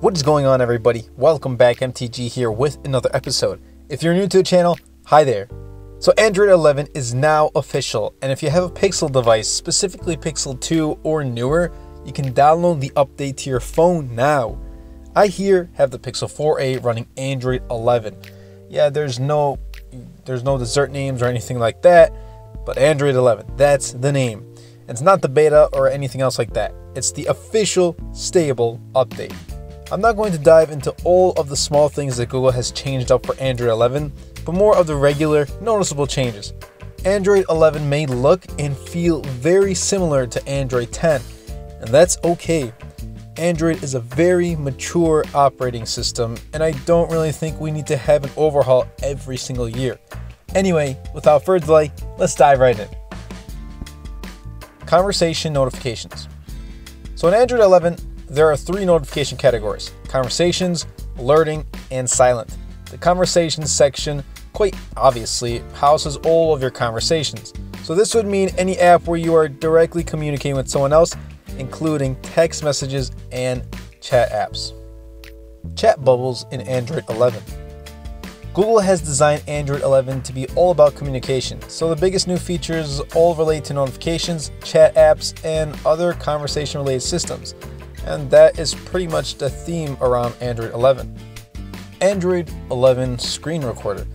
What is going on, everybody? Welcome back. MTG here with another episode. If you're new to the channel, hi there. So Android 11 is now official, and if you have a Pixel device, specifically Pixel 2 or newer, you can download the update to your phone now. I here have the Pixel 4a running Android 11. Yeah, there's no dessert names or anything like that, but Android 11, that's the name. It's not the beta or anything else like that. It's the official stable update. I'm not going to dive into all of the small things that Google has changed up for Android 11, but more of the regular, noticeable changes. Android 11 may look and feel very similar to Android 10, and that's okay. Android is a very mature operating system, and I don't really think we need to have an overhaul every single year. Anyway, without further delay, let's dive right in. Conversation notifications. So in Android 11, there are three notification categories: conversations, alerting, and silent. The conversations section, quite obviously, houses all of your conversations. So this would mean any app where you are directly communicating with someone else, including text messages and chat apps. Chat bubbles in Android 11. Google has designed Android 11 to be all about communication, so the biggest new features all relate to notifications, chat apps, and other conversation-related systems. And that is pretty much the theme around Android 11. Android 11 screen recorder.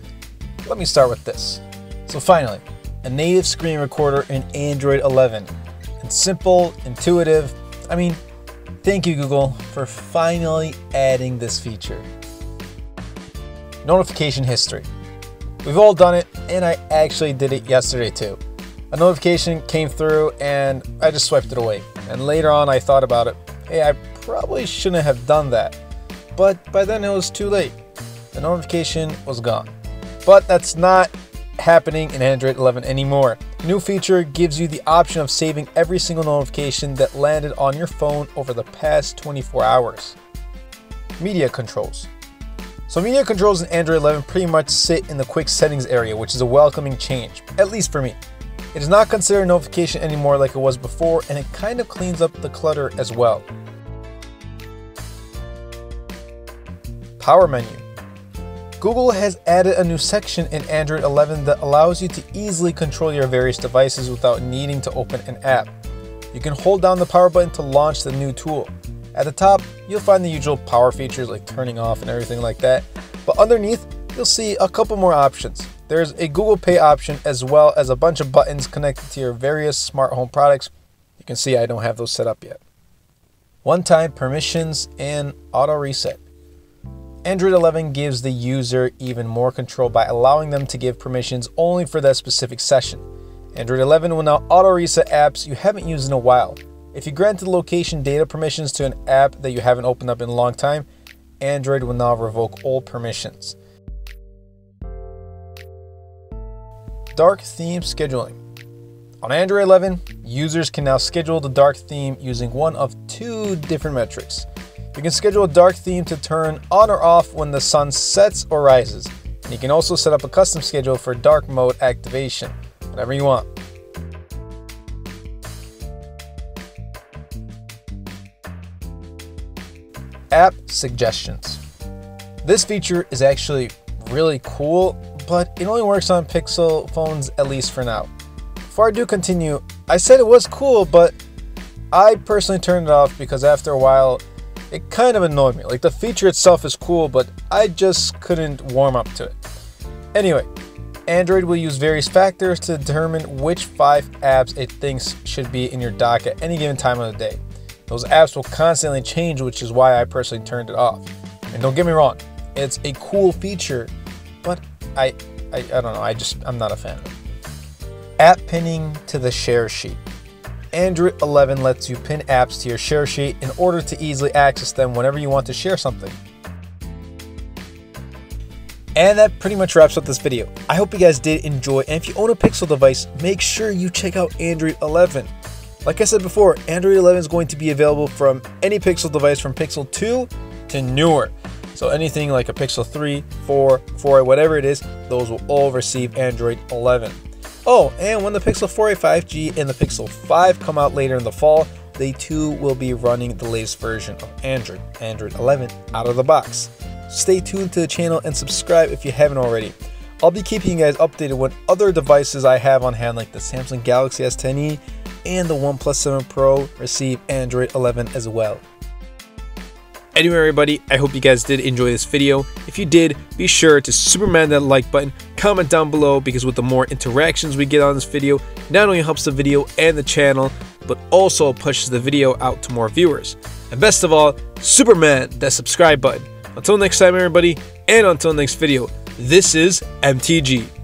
Let me start with this. So finally, a native screen recorder in Android 11. It's simple, intuitive. I mean, thank you, Google, for finally adding this feature. Notification history. We've all done it, and I actually did it yesterday too. A notification came through and I just swiped it away. And later on I thought about it. Hey, I probably shouldn't have done that. But by then it was too late. The notification was gone. But that's not happening in Android 11 anymore. New feature gives you the option of saving every single notification that landed on your phone over the past 24 hours. Media controls. So media controls in Android 11 pretty much sit in the quick settings area, which is a welcoming change, at least for me. It is not considered a notification anymore like it was before, and it kind of cleans up the clutter as well. Power menu. Google has added a new section in Android 11 that allows you to easily control your various devices without needing to open an app. You can hold down the power button to launch the new tool. At the top, you'll find the usual power features like turning off and everything like that, but underneath, you'll see a couple more options. There's a Google Pay option as well as a bunch of buttons connected to your various smart home products. You can see I don't have those set up yet. One-time permissions and auto reset. Android 11 gives the user even more control by allowing them to give permissions only for that specific session. Android 11 will now auto reset apps you haven't used in a while. If you granted location data permissions to an app that you haven't opened up in a long time, Android will now revoke all permissions. Dark theme scheduling. On Android 11, users can now schedule the dark theme using one of two different metrics. You can schedule a dark theme to turn on or off when the sun sets or rises. And you can also set up a custom schedule for dark mode activation, whatever you want. App suggestions. This feature is actually really cool, but it only works on Pixel phones, at least for now. Before I do continue, I said it was cool, but I personally turned it off because after a while, it kind of annoyed me. Like, the feature itself is cool, but I just couldn't warm up to it. Anyway, Android will use various factors to determine which 5 apps it thinks should be in your dock at any given time of the day. Those apps will constantly change, which is why I personally turned it off. And don't get me wrong, it's a cool feature, but I don't know, I'm not a fan of it. App pinning to the share sheet. Android 11 lets you pin apps to your share sheet in order to easily access them whenever you want to share something. And that pretty much wraps up this video. I hope you guys did enjoy, and if you own a Pixel device, make sure you check out Android 11. Like I said before, Android 11 is going to be available from any Pixel device from Pixel 2 to newer. So anything like a Pixel 3, 4, 4, whatever it is, those will all receive Android 11. Oh, and when the Pixel 4a 5G and the Pixel 5 come out later in the fall, they too will be running the latest version of Android 11 out of the box. Stay tuned to the channel and subscribe if you haven't already. I'll be keeping you guys updated when other devices I have on hand, like the Samsung Galaxy S10e and the OnePlus 7 Pro, receive Android 11 as well. Anyway, everybody, I hope you guys did enjoy this video. If you did, be sure to Superman that like button, comment down below, because with the more interactions we get on this video, not only helps the video and the channel, but also pushes the video out to more viewers. And best of all, Superman that subscribe button. Until next time, everybody, and until next video, this is MTG.